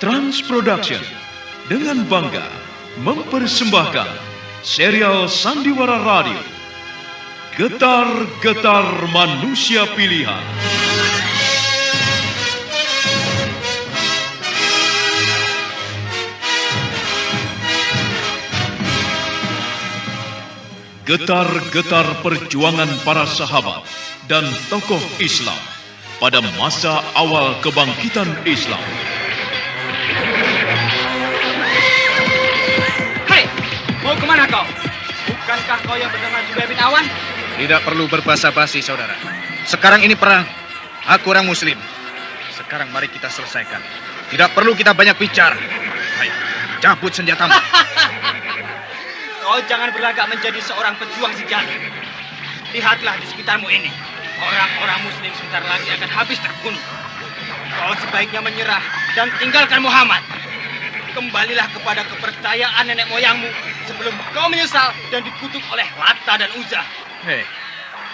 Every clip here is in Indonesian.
Trans Production dengan bangga mempersembahkan serial Sandiwara Radio Getar-Getar Manusia Pilihan. Getar-getar perjuangan para sahabat dan tokoh Islam pada masa awal kebangkitan Islam. Hai, mau kemana kau? Bukankah kau yang bernama Zubair bin Awan? Tidak perlu berbasa-basi, saudara. Sekarang ini perang. Aku orang Muslim. Sekarang mari kita selesaikan. Tidak perlu kita banyak bicara. Ayo, cabut senjatamu. Kau jangan berlagak menjadi seorang pejuang sejati. Lihatlah di sekitarmu ini. Orang-orang Muslim sebentar lagi akan habis terbunuh. Kau sebaiknya menyerah dan tinggalkan Muhammad. Kembalilah kepada kepercayaan nenek moyangmu sebelum kau menyesal dan dikutuk oleh Lata dan Uzza. Hei,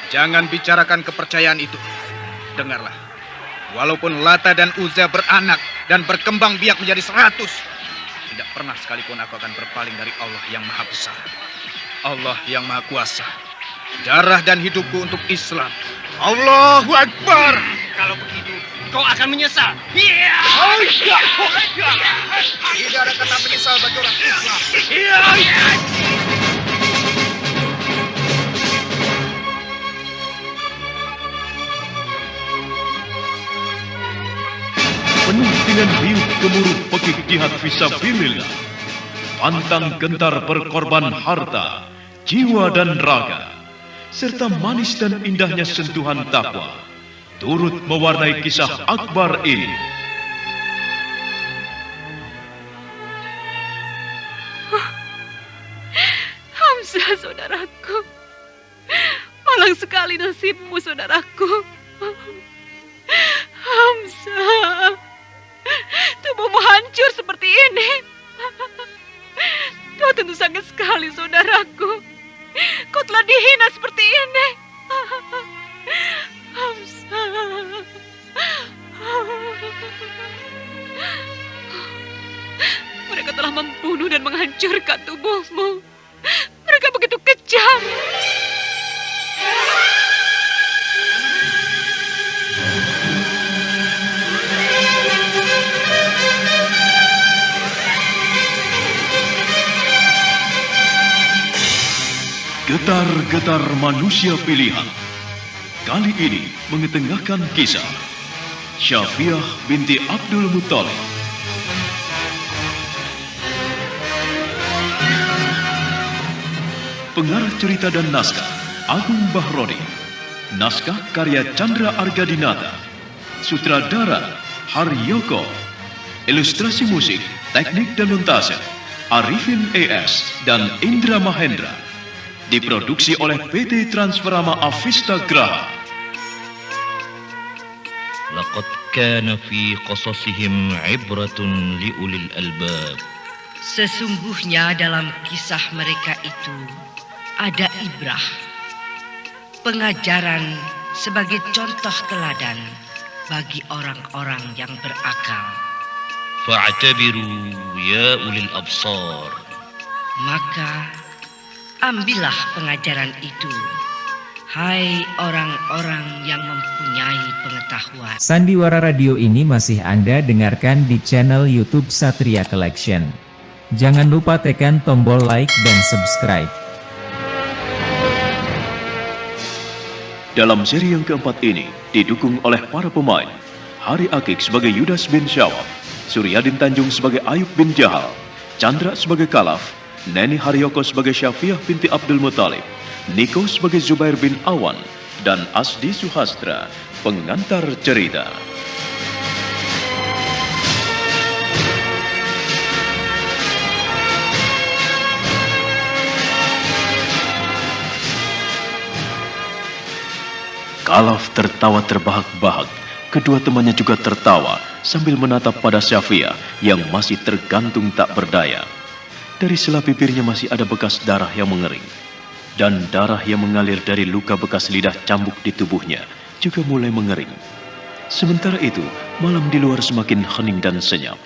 jangan bicarakan kepercayaan itu. Dengarlah, walaupun Lata dan Uzza beranak dan berkembang biak menjadi 100, tidak pernah sekalipun aku akan berpaling dari Allah yang Maha Besar. Allah yang Maha Kuasa. Darah dan hidupku untuk Islam. Allahu Akbar. Kalau begitu, kau akan menyesal. Iya. Tidak ada kata menyesal bagi orang Islam. Penuh dengan riuh gemuruh pekik jihad fisabilillah, pantang gentar berkorban harta, jiwa dan raga, serta manis dan indahnya sentuhan takwa turut mewarnai kisah Akbar ini. Hamzah, saudaraku. Malang sekali nasibmu, saudaraku. Hamzah, tubuhmu hancur seperti ini. Kau tentu sakit sekali, saudaraku. Kau telah dihina seperti ini. Hamzah. Mereka telah membunuh dan menghancurkan tubuhmu. Mereka begitu kejam. Getar-getar manusia pilihan kali ini mengetengahkan kisah Syafiah binti Abdul Muttalib. Pengarah cerita dan naskah Agung Bahrodi. Naskah karya Chandra Argadinata. Sutradara Haryoko. Ilustrasi musik, teknik dan montase Arifin ES dan Indra Mahendra. Diproduksi oleh PT Transferama Avista Graha. Laqad kana fi qasasihim ibratun liulil albab. Sesungguhnya dalam kisah mereka itu ada ibrah, pengajaran sebagai contoh teladan bagi orang-orang yang berakal. Fa'tabiru ya ulil absar. Maka ambillah pengajaran itu, hai orang-orang yang mempunyai pengetahuan. Sandiwara Radio ini masih Anda dengarkan di channel YouTube Satria Collection. Jangan lupa tekan tombol like dan subscribe. Dalam seri yang keempat ini didukung oleh para pemain Hari Akik sebagai Yudas bin Syawab, Suryadin Tanjung sebagai Ayub bin Jahal, Chandra sebagai Kalaf, Neni Haryoko sebagai Syafiah binti Abdul Muttalib, Niko sebagai Zubair bin Awan, dan Asdi Suhastra, pengantar cerita. Kalaf tertawa terbahak-bahak. Kedua temannya juga tertawa sambil menatap pada Syafia yang masih tergantung tak berdaya. Dari sela bibirnya masih ada bekas darah yang mengering. Dan darah yang mengalir dari luka bekas lidah cambuk di tubuhnya juga mulai mengering. Sementara itu, malam di luar semakin hening dan senyap.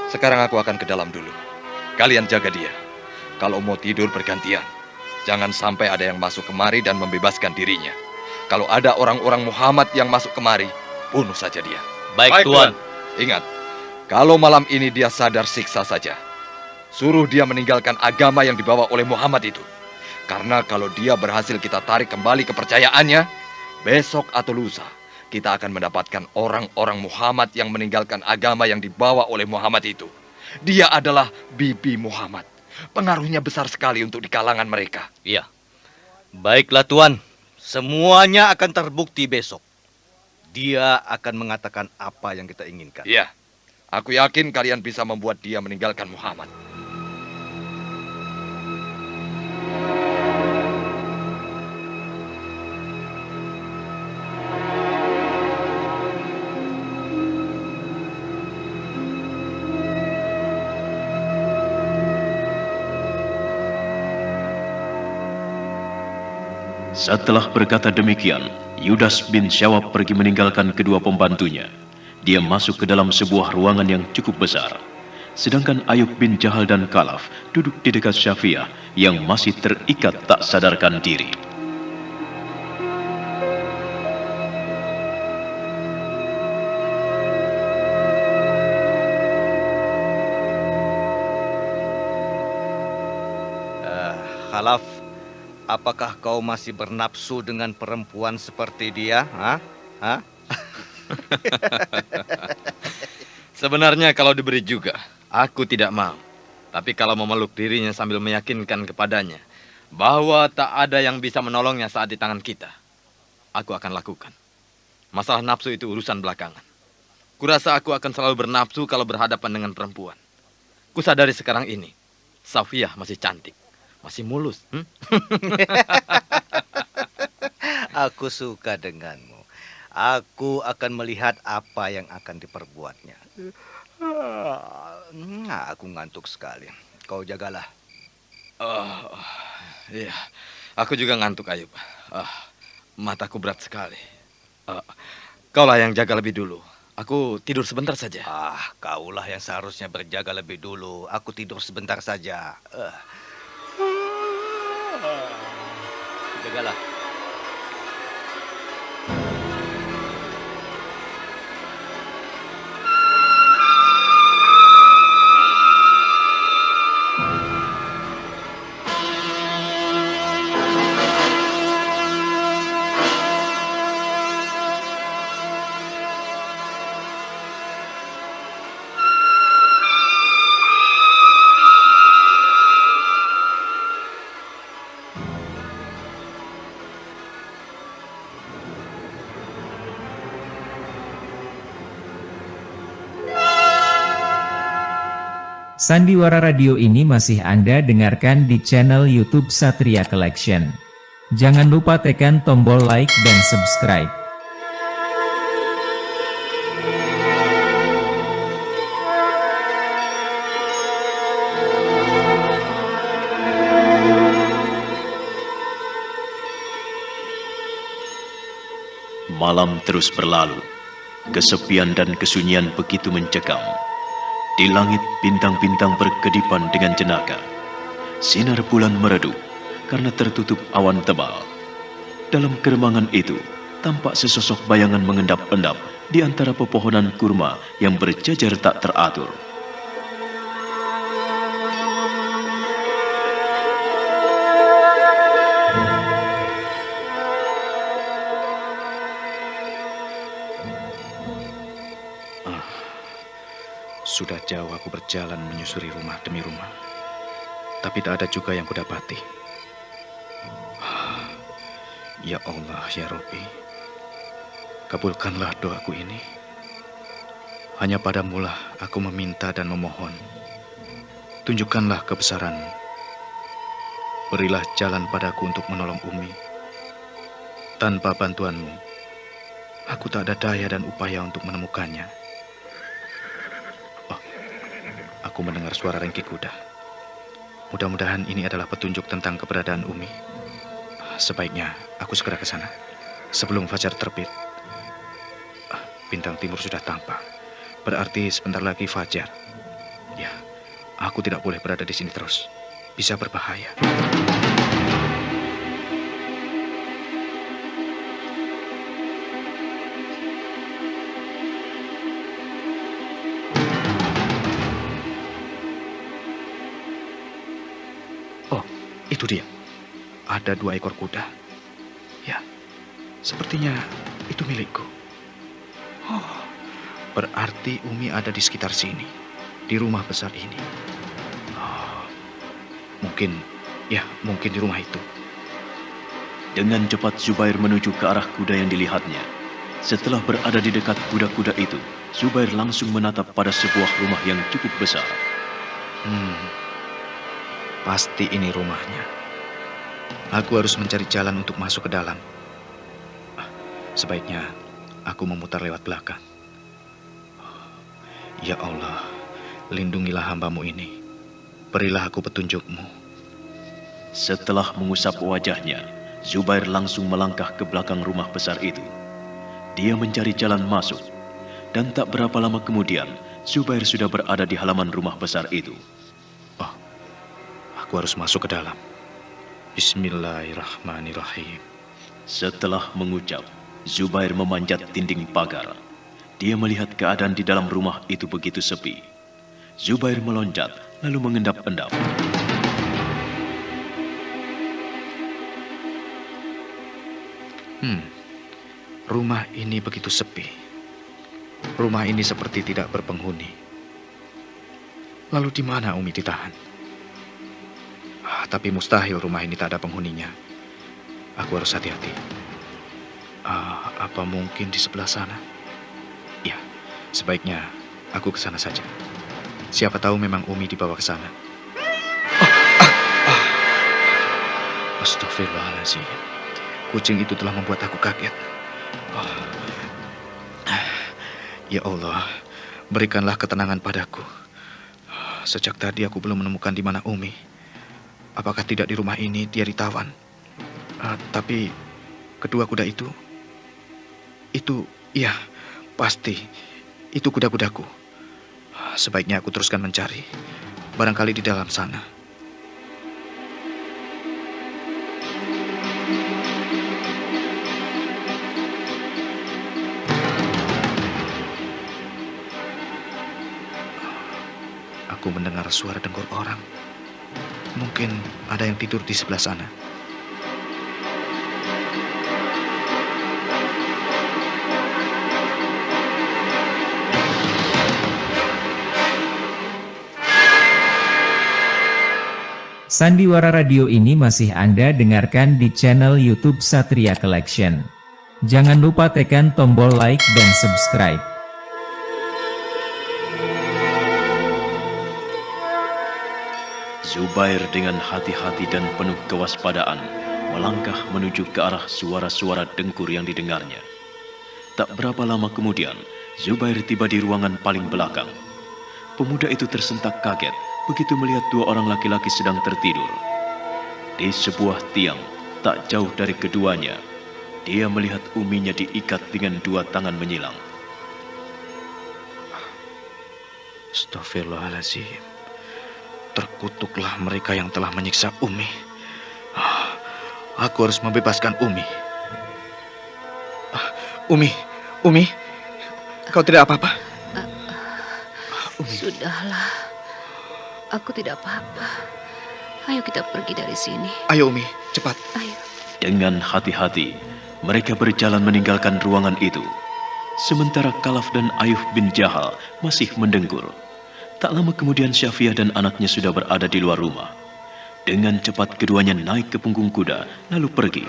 Sekarang aku akan ke dalam dulu. Kalian jaga dia. Kalau mau tidur bergantian. Jangan sampai ada yang masuk kemari dan membebaskan dirinya. Kalau ada orang-orang Muhammad yang masuk kemari, bunuh saja dia. Baik, Tuan. Ingat, kalau malam ini dia sadar, siksa saja. Suruh dia meninggalkan agama yang dibawa oleh Muhammad itu. Karena kalau dia berhasil kita tarik kembali kepercayaannya, besok atau lusa, kita akan mendapatkan orang-orang Muhammad yang meninggalkan agama yang dibawa oleh Muhammad itu. Dia adalah Bibi Muhammad. Pengaruhnya besar sekali untuk di kalangan mereka. Iya. Baiklah, Tuan. Semuanya akan terbukti besok. Dia akan mengatakan apa yang kita inginkan. Iya. Aku yakin kalian bisa membuat dia meninggalkan Muhammad. Setelah berkata demikian, Yudas bin Syawab pergi meninggalkan kedua pembantunya. Dia masuk ke dalam sebuah ruangan yang cukup besar. Sedangkan Ayub bin Jahal dan Kalaf duduk di dekat Syafiah yang masih terikat tak sadarkan diri. Khalaf, apakah kau masih bernafsu dengan perempuan seperti dia? Hah? Hah? Sebenarnya kalau diberi juga, aku tidak mau. Tapi kalau memeluk dirinya sambil meyakinkan kepadanya bahwa tak ada yang bisa menolongnya saat di tangan kita, aku akan lakukan. Masalah nafsu itu urusan belakangan. Kurasa aku akan selalu bernafsu kalau berhadapan dengan perempuan. Kusadari sekarang ini, Safiah masih cantik, masih mulus. Aku suka denganmu. Aku akan melihat apa yang akan diperbuatnya. Aku ngantuk sekali. Kau jagalah. Iya, aku juga ngantuk, Ayub. Mataku berat sekali. Kaulah yang jaga lebih dulu. Aku tidur sebentar saja. Kaulah yang seharusnya berjaga lebih dulu. Aku tidur sebentar saja. Jagalah. Sandiwara Radio ini masih Anda dengarkan di channel YouTube Satria Collection. Jangan lupa tekan tombol like dan subscribe. Malam terus berlalu. Kesepian dan kesunyian begitu mencekam. Di langit bintang-bintang berkedipan dengan jenaka. Sinar bulan meredup karena tertutup awan tebal. Dalam keremangan itu, tampak sesosok bayangan mengendap-endap di antara pepohonan kurma yang berjajar tak teratur. Sudah jauh aku berjalan menyusuri rumah demi rumah, tapi tak ada juga yang kudapati. Ya Allah, ya Rabbi, kabulkanlah doaku ini. Hanya padamulah aku meminta dan memohon. Tunjukkanlah kebesaran-Mu. Berilah jalan padaku untuk menolong Umi. Tanpa bantuan-Mu, aku tak ada daya dan upaya untuk menemukannya. Oh, aku mendengar suara rengki kuda. Mudah-mudahan ini adalah petunjuk tentang keberadaan Umi. Sebaiknya aku segera ke sana sebelum fajar terbit. Bintang timur sudah tampak. Berarti sebentar lagi fajar. Ya, aku tidak boleh berada di sini terus. Bisa berbahaya. Oh, itu dia. Ada 2 ekor kuda. Ya, sepertinya itu milikku. Oh, berarti Umi ada di sekitar sini, di rumah besar ini. Oh, mungkin di rumah itu. Dengan cepat Zubair menuju ke arah kuda yang dilihatnya. Setelah berada di dekat kuda-kuda itu, Zubair langsung menatap pada sebuah rumah yang cukup besar. Pasti ini rumahnya. Aku harus mencari jalan untuk masuk ke dalam. Sebaiknya aku memutar lewat belakang. Ya Allah, lindungilah hamba-Mu ini. Berilah aku petunjuk-Mu. Setelah mengusap wajahnya, Zubair langsung melangkah ke belakang rumah besar itu. Dia mencari jalan masuk, dan tak berapa lama kemudian, Zubair sudah berada di halaman rumah besar itu. Oh, aku harus masuk ke dalam. Bismillahirrahmanirrahim. Setelah mengucap, Zubair memanjat dinding pagar. Dia melihat keadaan di dalam rumah itu begitu sepi. Zubair meloncat, lalu mengendap-endap. Rumah ini begitu sepi. Rumah ini seperti tidak berpenghuni. Lalu di mana Umi ditahan? Tapi mustahil rumah ini tak ada penghuninya. Aku harus hati-hati. Apa mungkin di sebelah sana? Ya, sebaiknya aku ke sana saja. Siapa tahu memang Umi dibawa ke sana. Astagfirullahaladzim. Kucing itu telah membuat aku kaget. Ya Allah, berikanlah ketenangan padaku. Sejak tadi aku belum menemukan di mana Umi. Apakah tidak di rumah ini dia ditawan? Tapi kedua kuda itu, ya pasti itu kuda-kudaku. Sebaiknya aku teruskan mencari. Barangkali di dalam sana. Aku mendengar suara dengkur orang. Mungkin ada yang tidur di sebelah sana. Sandiwara Radio ini masih Anda dengarkan di channel YouTube Satria Collection. Jangan lupa tekan tombol like dan subscribe. Zubair dengan hati-hati dan penuh kewaspadaan melangkah menuju ke arah suara-suara dengkur yang didengarnya. Tak berapa lama kemudian, Zubair tiba di ruangan paling belakang. Pemuda itu tersentak kaget begitu melihat 2 orang laki-laki sedang tertidur. Di sebuah tiang, tak jauh dari keduanya, dia melihat uminya diikat dengan 2 tangan menyilang. Astagfirullahaladzim. Terkutuklah mereka yang telah menyiksa Umi. Aku harus membebaskan Umi. Umi, kau tidak apa-apa? Umi. Sudahlah, aku tidak apa-apa. Ayo kita pergi dari sini. Ayo Umi, cepat. Ayo. Dengan hati-hati, mereka berjalan meninggalkan ruangan itu. Sementara Khalaf dan Ayub bin Jahal masih mendengkur. Tak lama kemudian Syafiah dan anaknya sudah berada di luar rumah. Dengan cepat keduanya naik ke punggung kuda, lalu pergi.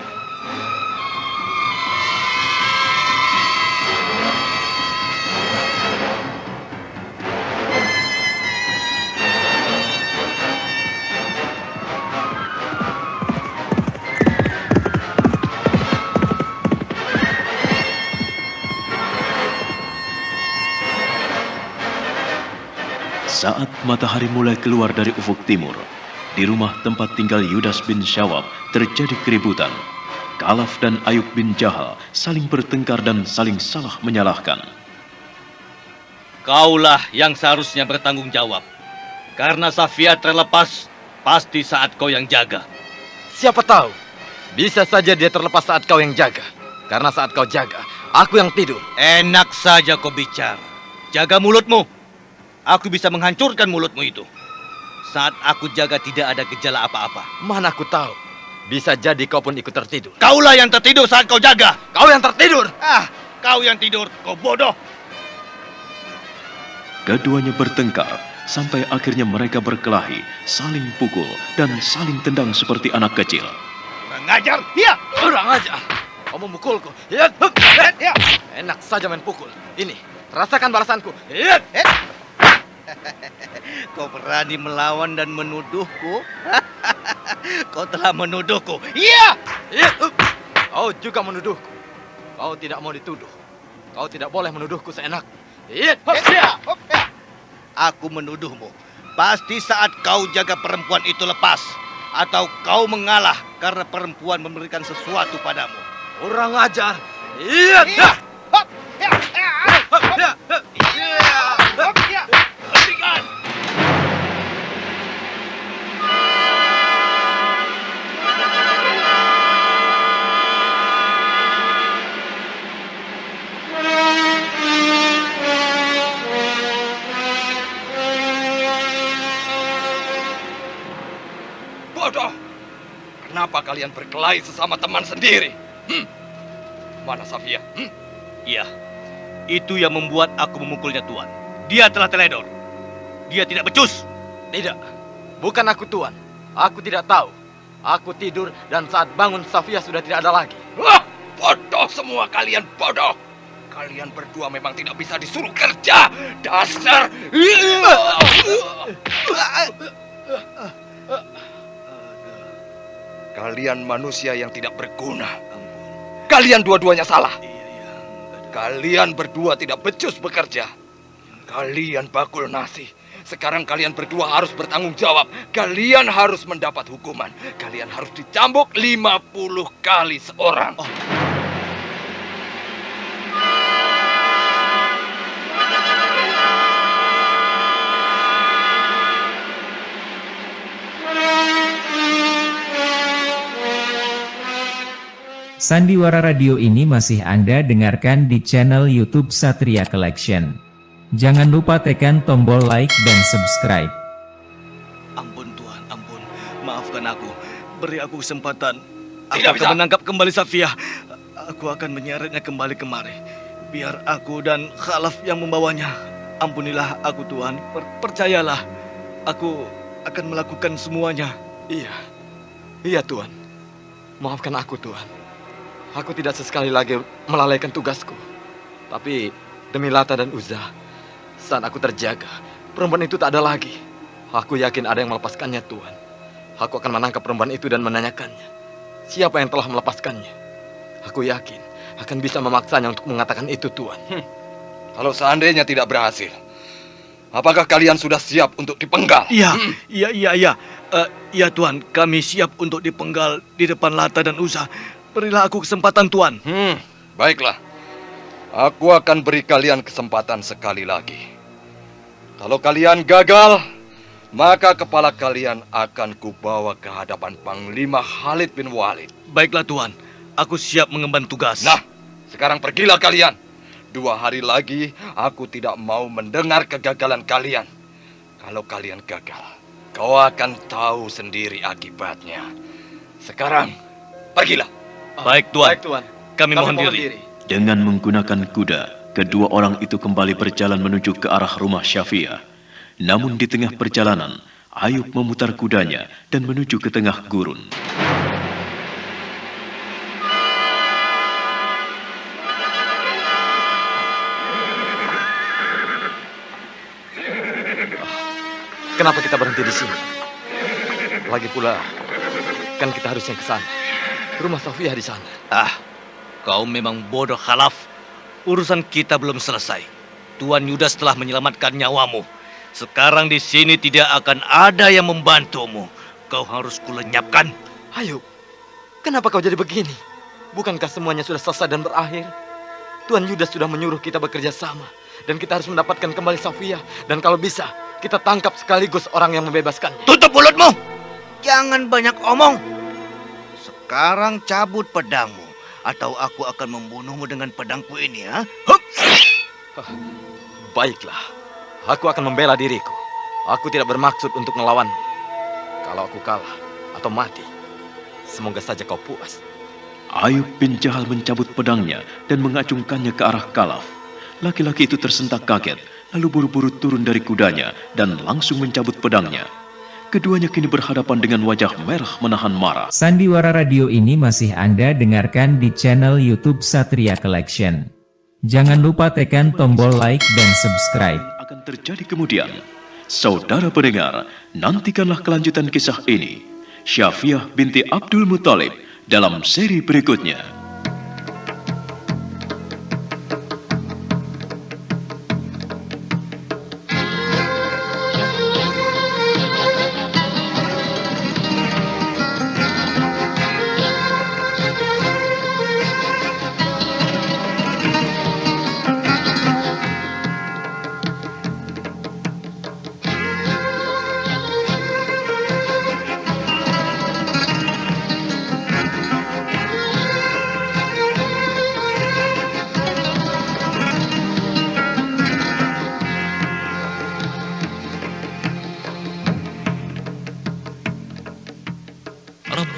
Saat matahari mulai keluar dari ufuk timur, di rumah tempat tinggal Yudas bin Syawab terjadi keributan. Khalaf dan Ayub bin Jahal saling bertengkar dan saling salah menyalahkan. Kaulah yang seharusnya bertanggung jawab. Karena Safia terlepas, pasti saat kau yang jaga. Siapa tahu, bisa saja dia terlepas saat kau yang jaga. Karena saat kau jaga, aku yang tidur. Enak saja kau bicara. Jaga mulutmu. Aku bisa menghancurkan mulutmu itu. Saat aku jaga tidak ada gejala apa-apa. Mana aku tahu. Bisa jadi kau pun ikut tertidur. Kaulah yang tertidur saat kau jaga. Kau yang tertidur. Kau yang tidur, kau bodoh. Keduanya bertengkar sampai akhirnya mereka berkelahi, saling pukul dan saling tendang seperti anak kecil. Mengajar, ya. Kurang ajar. Kau memukulku. Ya. Enak saja main pukul. Ini, rasakan balasanku. Ya. Kau berani melawan dan menuduhku? Kau telah menuduhku. Iya. Kau juga menuduhku. Kau tidak mau dituduh. Kau tidak boleh menuduhku seenak. Iya. Aku menuduhmu. Pasti saat kau jaga perempuan itu lepas. Atau kau mengalah karena perempuan memberikan sesuatu padamu. Kurang ajar. Iya. Hentikan. Bodoh! Kenapa kalian berkelahi sesama teman sendiri? Mana Safia? Iya, itu yang membuat aku memukulnya, Tuan. Dia telah teledor. Dia tidak becus. Tidak, bukan aku Tuan. Aku tidak tahu. Aku tidur dan saat bangun Safia sudah tidak ada lagi. Bodoh semua kalian, bodoh! Kalian berdua memang tidak bisa disuruh kerja. Dasar! Kalian manusia yang tidak berguna. Kalian dua-duanya salah. Kalian berdua tidak becus bekerja. Kalian bakul nasi. Sekarang kalian berdua harus bertanggung jawab. Kalian harus mendapat hukuman. Kalian harus dicambuk 50 kali seorang. Sandiwara Radio ini masih Anda dengarkan di channel YouTube Satria Collection. Jangan lupa tekan tombol like dan subscribe. Ampun Tuhan, ampun. Maafkan aku. Beri aku kesempatan. Aku Tidak akan bisa. menangkap kembali Safia. Aku akan menyeretnya kembali kemari. Biar aku dan Khalaf yang membawanya. Ampunilah aku Tuhan. Percayalah. Aku akan melakukan semuanya. Iya Tuan. Maafkan aku Tuan. Aku tidak sesekali lagi melalaikan tugasku. Tapi demi Lata dan Uzza, saat aku terjaga, perempuan itu tak ada lagi. Aku yakin ada yang melepaskannya Tuan. Aku akan menangkap perempuan itu dan menanyakannya. Siapa yang telah melepaskannya? Aku yakin akan bisa memaksanya untuk mengatakan itu Tuan. Kalau seandainya tidak berhasil, apakah kalian sudah siap untuk dipenggal? Iya. Iya Tuan, kami siap untuk dipenggal di depan Lata dan Uzza. Berilah aku kesempatan Tuan. Baiklah. Aku akan beri kalian kesempatan sekali lagi. Kalau kalian gagal, maka kepala kalian akan kubawa ke hadapan Panglima Khalid bin Walid. Baiklah Tuan, aku siap mengemban tugas. Nah, sekarang pergilah kalian. 2 hari lagi, aku tidak mau mendengar kegagalan kalian. Kalau kalian gagal, kau akan tahu sendiri akibatnya. Sekarang, pergilah. Baik Tuan, Baik Tuan. kami mohon diri. Dengan menggunakan kuda, kedua orang itu kembali berjalan menuju ke arah rumah Syafiah. Namun di tengah perjalanan, Ayub memutar kudanya dan menuju ke tengah gurun. Kenapa kita berhenti di sini? Lagi pula, kan kita harusnya ke sana. Rumah Safiah di sana. Kau memang bodoh, Khalaf. Urusan kita belum selesai. Tuan Yudas telah menyelamatkan nyawamu. Sekarang di sini tidak akan ada yang membantumu. Kau harus kulenyapkan. Ayub, kenapa kau jadi begini? Bukankah semuanya sudah selesai dan berakhir? Tuan Yudas sudah menyuruh kita bekerja sama. Dan kita harus mendapatkan kembali Safiah. Dan kalau bisa, kita tangkap sekaligus orang yang membebaskan. Tutup mulutmu! Jangan banyak omong. Sekarang cabut pedangmu, atau aku akan membunuhmu dengan pedangku ini, ya? Hup! Baiklah, aku akan membela diriku. Aku tidak bermaksud untuk melawanmu. Kalau aku kalah atau mati, semoga saja kau puas. Ayub bin Jahal mencabut pedangnya dan mengacungkannya ke arah Khalaf. Laki-laki itu tersentak kaget, lalu buru-buru turun dari kudanya dan langsung mencabut pedangnya. Keduanya kini berhadapan dengan wajah merah menahan marah. Sandiwara Radio ini masih Anda dengarkan di channel YouTube Satria Collection. Jangan lupa tekan tombol like dan subscribe. Akan terjadi kemudian. Saudara pendengar, nantikanlah kelanjutan kisah ini. Syafiah binti Abdul Muthalib dalam seri berikutnya.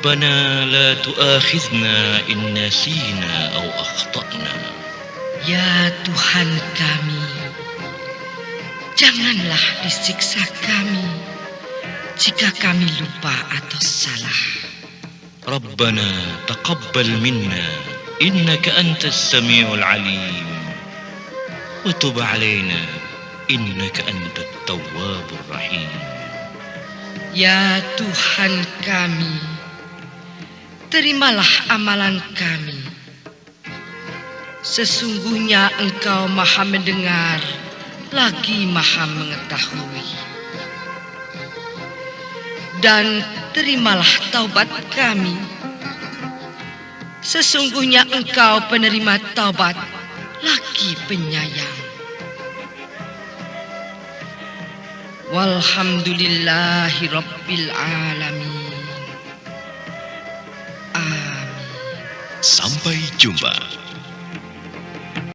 ربنا لا تؤاخذنا إن نسينا أو أخطأنا. Ya Tuhan kami, janganlah disiksa kami jika kami lupa atau salah. ربنا تقبل منا إنك أنت السميع العليم وتب علينا إنك أنت التواب الرحيم. Ya Tuhan kami, terimalah amalan kami. Sesungguhnya Engkau Maha mendengar, lagi Maha mengetahui. Dan terimalah taubat kami. Sesungguhnya Engkau penerima taubat, lagi penyayang. Walhamdulillahi Rabbil Alamin. Amin. Sampai jumpa.